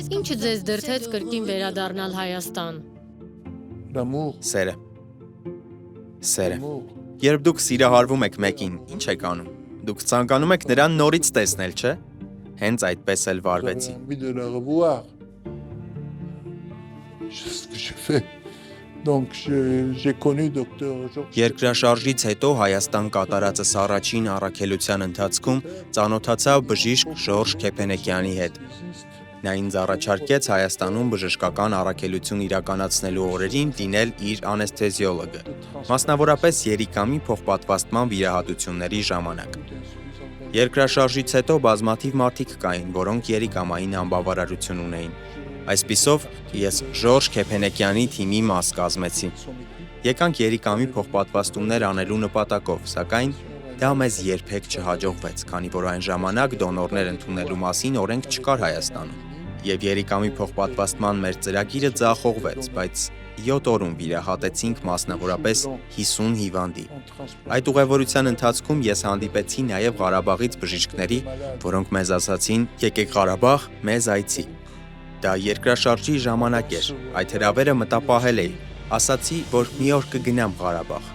Ինչը ձեզ դրդեց կրկին վերադառնալ Հայաստան։ Սերը։ Երբ դուք սիրահարվում եք մեկին, ինչ եք անում։ Դուք ցանկանում եք նրան նորից տեսնել, չէ՞։ Հենց այդպես էլ վարվեցի։ Երկրաշարժից հետո Հայաստան կատարածս առաջին առաքելության ընթացքում ծանոթացա բժիշկ Ժորժ Քեփենեքյանի հետ։ Նա ինձ առաջարկեց Հայաստանում բժշկական առաքելություն իրականացնելու օրերին դինել իր անեսթեզիոլոգը, մասնավորապես երիկամի փոխպատվաստման վիրահատությունների ժամանակ։ Երկրաշարժից հետո բազմաթիվ մարդիկ կային, որոնք երիկամային անբավարարություն ունեին։ Այսպիսով, ես Ժորժ Քեփենեքյանի թիմի մաս կազմեցի։ Եկանք երիկամի փոխպատվաստումներ անելու նպատակով, սակայն դա մեզ երբեք չհաջողվեց, քանի որ այն ժամանակ դոնորներ ընդունելու մասին օրենք չկար Հայաստանում։ Եվ երիկամի փոխպատվաստման մեր ծրագիրը ձախողվեց, բայց 7 օրում վիրահատեցինք մասնավորապես 50 հիվանդի։ Այդ ուղևորության ընթացքում ես հանդիպեցի նաև Ղարաբաղից բժիշկների, որոնք մեզ ասացին՝ եկեք Ղարաբաղ, մեզ այցի։ Դա երկրաշարժի ժամանակ էր, այդ հրավերը մտապահել էի, ասացի, որ մի օր կգնամ Ղարաբաղ։